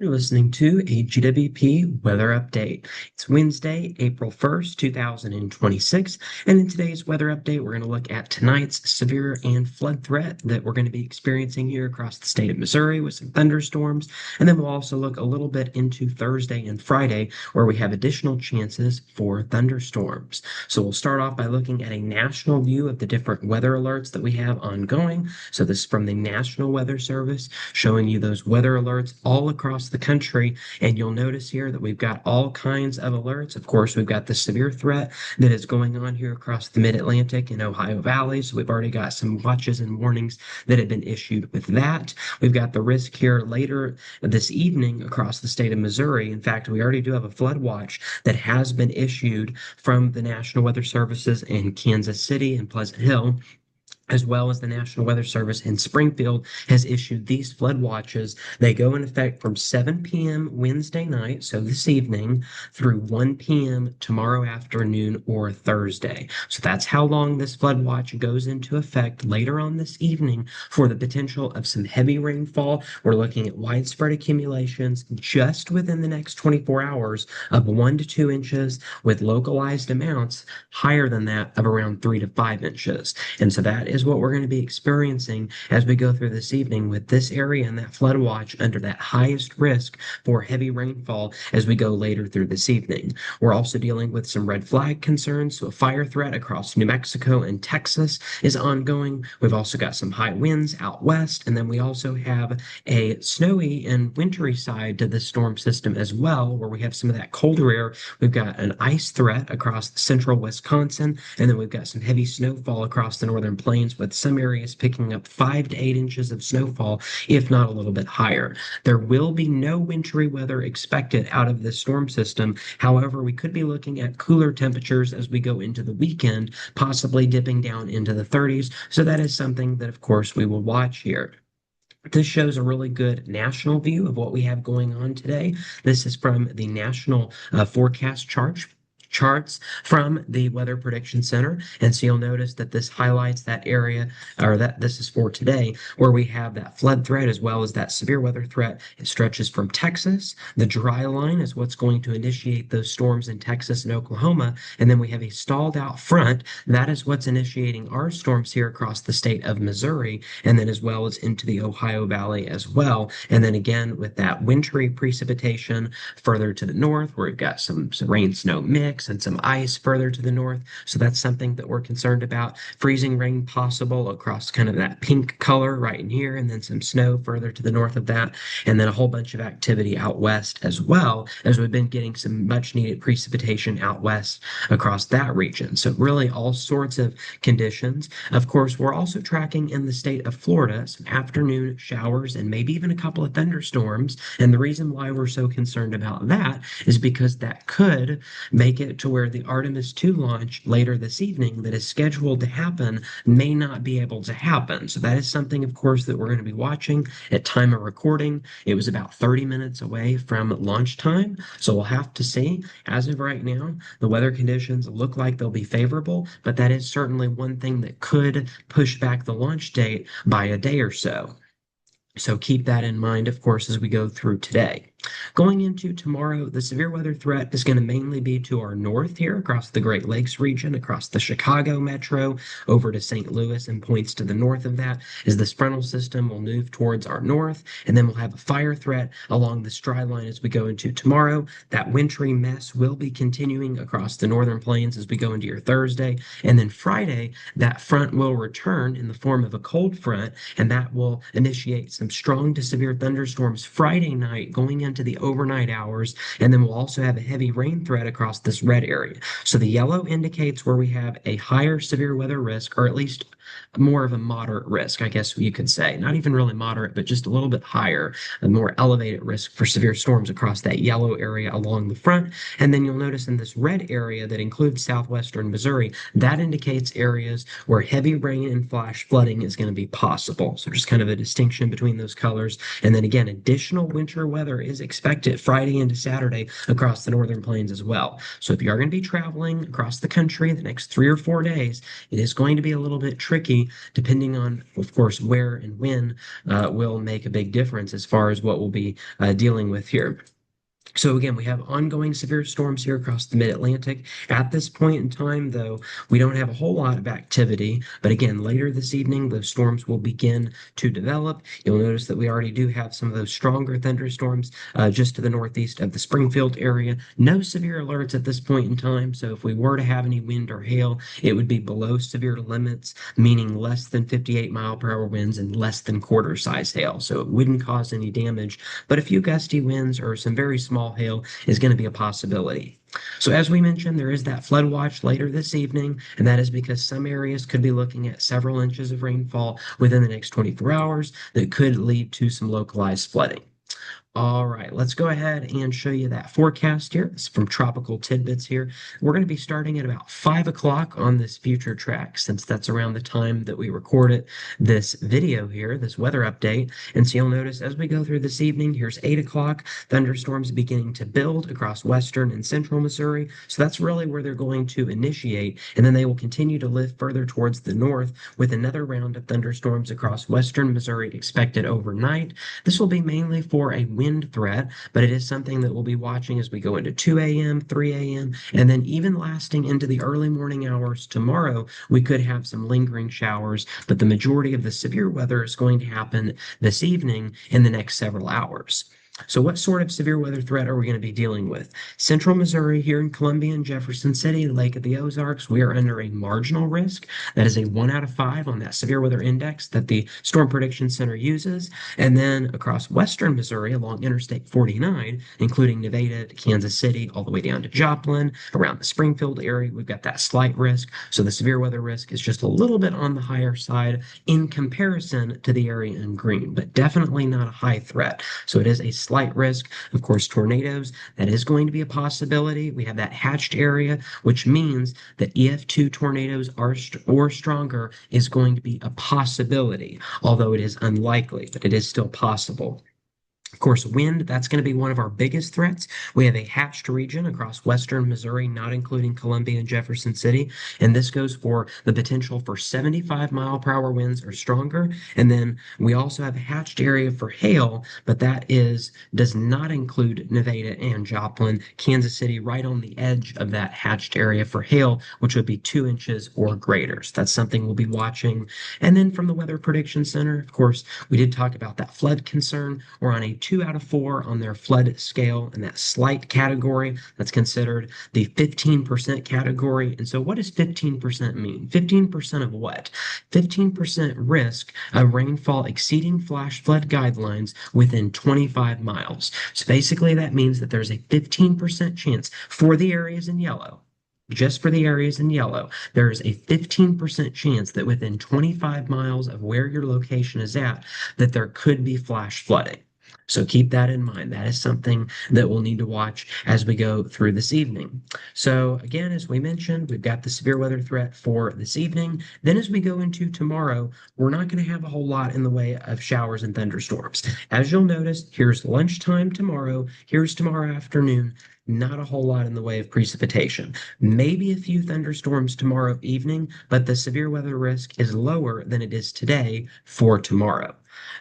You're listening to a GWP weather update. It's Wednesday, April 1st, 2026, and in today's weather update, we're going to look at tonight's severe and flood threat that we're going to be experiencing here across the state of Missouri with some thunderstorms, and then we'll also look a little bit into Thursday and Friday where we have additional chances for thunderstorms. So we'll start off by looking at a national view of the different weather alerts that we have ongoing. So this is from the National Weather Service showing you those weather alerts all across the country. And you'll notice here that we've got all kinds of alerts. Of course, we've got the severe threat that is going on here across the mid-Atlantic and Ohio Valley. So we've already got some watches and warnings that have been issued with that. We've got the risk here later this evening across the state of Missouri. In fact, we already do have a flood watch that has been issued from the National Weather Services in Kansas City and Pleasant Hill, as well as the National Weather Service in Springfield has issued these flood watches. They go in effect from 7 p.m. Wednesday night, so this evening, through 1 p.m. tomorrow afternoon or Thursday. So that's how long this flood watch goes into effect later on this evening for the potential of some heavy rainfall. We're looking at widespread accumulations just within the next 24 hours of 1 to 2 inches, with localized amounts higher than that of around 3 to 5 inches. And so that is what we're going to be experiencing as we go through this evening with this area and that flood watch under that highest risk for heavy rainfall as we go later through this evening. We're also dealing with some red flag concerns, so a fire threat across New Mexico and Texas is ongoing. We've also got some high winds out west, and then we also have a snowy and wintry side to the storm system as well, where we have some of that colder air. We've got an ice threat across central Wisconsin, and then we've got some heavy snowfall across the northern plains, with some areas picking up 5 to 8 inches of snowfall, if not a little bit higher. There will be no wintry weather expected out of this storm system. However, we could be looking at cooler temperatures as we go into the weekend, possibly dipping down into the 30s. So that is something that, of course, we will watch here. This shows a really good national view of what we have going on today. This is from the National Forecast charts from the Weather Prediction Center. And so you'll notice that this highlights that area, or that this is for today, where we have that flood threat as well as that severe weather threat. It stretches from Texas. The dry line is what's going to initiate those storms in Texas and Oklahoma. And then we have a stalled out front. That is what's initiating our storms here across the state of Missouri, and then as well as into the Ohio Valley as well. And then again, with that wintry precipitation further to the north, where we've got some rain snow mix and some ice further to the north. So that's something that we're concerned about. Freezing rain possible across kind of that pink color right in here, and then some snow further to the north of that, and then a whole bunch of activity out west as well, as we've been getting some much needed precipitation out west across that region. So really all sorts of conditions. Of course, we're also tracking in the state of Florida some afternoon showers and maybe even a couple of thunderstorms. And the reason why we're so concerned about that is because that could make it to where the Artemis 2 launch later this evening that is scheduled to happen may not be able to happen. So that is something, of course, that we're going to be watching at time of recording. It was about 30 minutes away from launch time. So we'll have to see. As of right now, the weather conditions look like they'll be favorable, but that is certainly one thing that could push back the launch date by a day or so. So keep that in mind, of course, as we go through today. Going into tomorrow, the severe weather threat is going to mainly be to our north here across the Great Lakes region, across the Chicago metro, over to St. Louis and points to the north of that as this frontal system will move towards our north. And then we'll have a fire threat along this dry line as we go into tomorrow. That wintry mess will be continuing across the northern plains as we go into your Thursday. And then Friday, that front will return in the form of a cold front, and that will initiate some strong to severe thunderstorms Friday night going into the overnight hours, and then we'll also have a heavy rain threat across this red area. So the yellow indicates where we have a higher severe weather risk, or at least more of a moderate risk, I guess you could say. Not even really moderate, but just a little bit higher, a more elevated risk for severe storms across that yellow area along the front. And then you'll notice in this red area that includes southwestern Missouri, that indicates areas where heavy rain and flash flooding is going to be possible. So just kind of a distinction between between those colors. And then again, additional winter weather is expected Friday into Saturday across the northern plains as well. So if you are going to be traveling across the country the next 3 or 4 days, it is going to be a little bit tricky depending on, of course, where and when will make a big difference as far as what we'll be dealing with here. So again, we have ongoing severe storms here across the mid-Atlantic. At this point in time, though, we don't have a whole lot of activity. But again, later this evening, those storms will begin to develop. You'll notice that we already do have some of those stronger thunderstorms just to the northeast of the Springfield area. No severe alerts at this point in time. So if we were to have any wind or hail, it would be below severe limits, meaning less than 58-mile-per-hour winds and less than quarter-size hail. So it wouldn't cause any damage. But a few gusty winds or some very small hail is going to be a possibility. So as we mentioned, there is that flood watch later this evening, and that is because some areas could be looking at several inches of rainfall within the next 24 hours that could lead to some localized flooding. All right, let's go ahead and show you that forecast here. It's from Tropical Tidbits here. We're going to be starting at about 5 o'clock on this future track, since that's around the time that we recorded this video here, this weather update. And so you'll notice as we go through this evening, here's 8 o'clock, thunderstorms beginning to build across western and central Missouri. So that's really where they're going to initiate, and then they will continue to lift further towards the north with another round of thunderstorms across western Missouri expected overnight. This will be mainly for a wind threat, but it is something that we'll be watching as we go into 2 a.m., 3 a.m., and then even lasting into the early morning hours tomorrow. We could have some lingering showers, but the majority of the severe weather is going to happen this evening in the next several hours. So what sort of severe weather threat are we going to be dealing with? Central Missouri here in Columbia and Jefferson City, Lake of the Ozarks, we are under a marginal risk. That is a 1 out of 5 on that severe weather index that the Storm Prediction Center uses. And then across western Missouri along Interstate 49, including Nevada to Kansas City, all the way down to Joplin, around the Springfield area, we've got that slight risk. So the severe weather risk is just a little bit on the higher side in comparison to the area in green, but definitely not a high threat. So it is a slight risk. Of course, tornadoes, that is going to be a possibility. We have that hatched area, which means that EF2 tornadoes are or stronger is going to be a possibility, although it is unlikely, but it is still possible. Of course, wind, that's going to be one of our biggest threats. We have a hatched region across western Missouri, not including Columbia and Jefferson City. And this goes for the potential for 75-mile-per-hour winds or stronger. And then we also have a hatched area for hail, but that does not include Nevada and Joplin. Kansas City right on the edge of that hatched area for hail, which would be 2 inches or greater. So that's something we'll be watching. And then from the Weather Prediction Center, of course, we did talk about that flood concern. We're on a 2 out of 4 on their flood scale, and that slight category that's considered the 15% category. And so what does 15% mean? 15% of what? 15% risk of rainfall exceeding flash flood guidelines within 25 miles. So basically that means that there's a 15% chance for the areas in yellow. Just for the areas in yellow, there is a 15% chance that within 25 miles of where your location is at, that there could be flash flooding. So keep that in mind. That is something that we'll need to watch as we go through this evening. So again, as we mentioned, we've got the severe weather threat for this evening. Then as we go into tomorrow, we're not going to have a whole lot in the way of showers and thunderstorms. As you'll notice, here's lunchtime tomorrow. Here's tomorrow afternoon. Not a whole lot in the way of precipitation. Maybe a few thunderstorms tomorrow evening, but the severe weather risk is lower than it is today for tomorrow.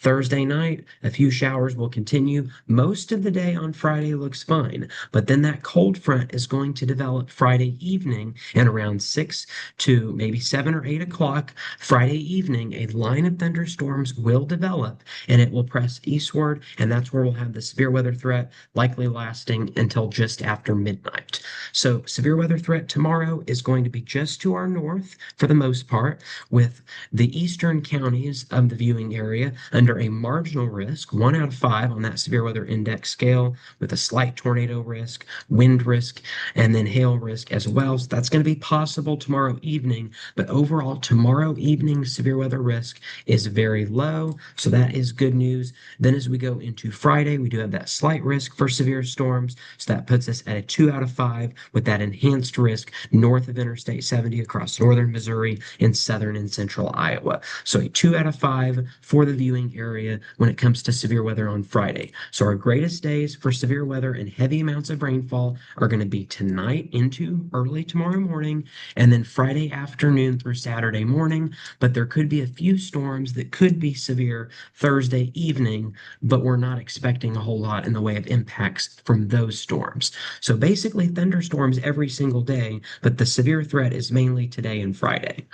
Thursday night, a few showers will continue. Most of the day on Friday looks fine, but then that cold front is going to develop Friday evening, and around 6 to maybe 7 or 8 o'clock Friday evening, a line of thunderstorms will develop and it will press eastward, and that's where we'll have the severe weather threat likely lasting until just after midnight. So severe weather threat tomorrow is going to be just to our north for the most part, with the eastern counties of the viewing area under a marginal risk, 1 out of 5 on that severe weather index scale, with a slight tornado risk, wind risk, and then hail risk as well. So that's going to be possible tomorrow evening, but overall tomorrow evening severe weather risk is very low. So that is good news. Then as we go into Friday, we do have that slight risk for severe storms. So that puts us at a 2 out of 5 with that enhanced risk north of Interstate 70 across northern Missouri and southern and central Iowa. So a 2 out of 5 for the view viewing area when it comes to severe weather on Friday. So our greatest days for severe weather and heavy amounts of rainfall are going to be tonight into early tomorrow morning, and then Friday afternoon through Saturday morning. But there could be a few storms that could be severe Thursday evening, but we're not expecting a whole lot in the way of impacts from those storms. So basically, thunderstorms every single day, but the severe threat is mainly today and Friday.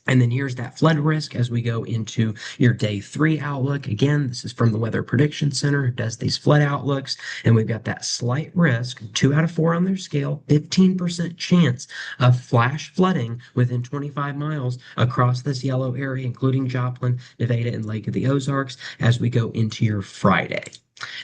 And then here's that flood risk as we go into your day 3 outlook. Again, this is from the Weather Prediction Center, who does these flood outlooks. And we've got that slight risk, 2 out of 4 on their scale, 15% chance of flash flooding within 25 miles across this yellow area, including Joplin, Nevada, and Lake of the Ozarks, as we go into your Friday.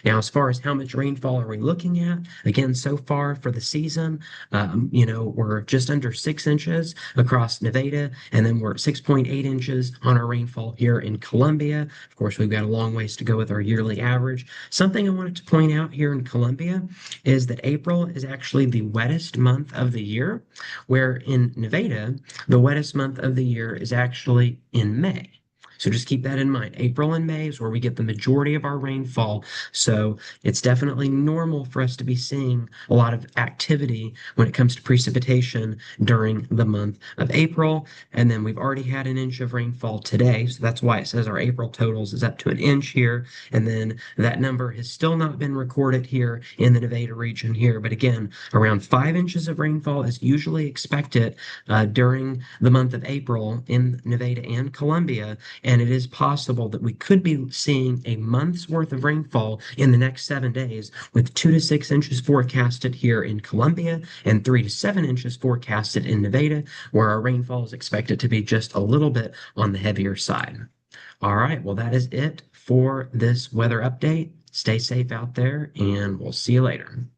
Now, as far as how much rainfall are we looking at? Again, so far for the season, we're just under 6 inches across Nevada, and then we're at 6.8 inches on our rainfall here in Columbia. Of course, we've got a long ways to go with our yearly average. Something I wanted to point out here in Columbia is that April is actually the wettest month of the year, where in Nevada, the wettest month of the year is actually in May. So just keep that in mind. April and May is where we get the majority of our rainfall. So it's definitely normal for us to be seeing a lot of activity when it comes to precipitation during the month of April. And then we've already had an inch of rainfall today. So that's why it says our April totals is up to an inch here. And then that number has still not been recorded here in the Nevada region here. But again, around 5 inches of rainfall is usually expected during the month of April in Nevada and Columbia. And it is possible that we could be seeing a month's worth of rainfall in the next 7 days, with 2 to 6 inches forecasted here in Columbia and 3 to 7 inches forecasted in Nevada, where our rainfall is expected to be just a little bit on the heavier side. All right, well, that is it for this weather update. Stay safe out there, and we'll see you later.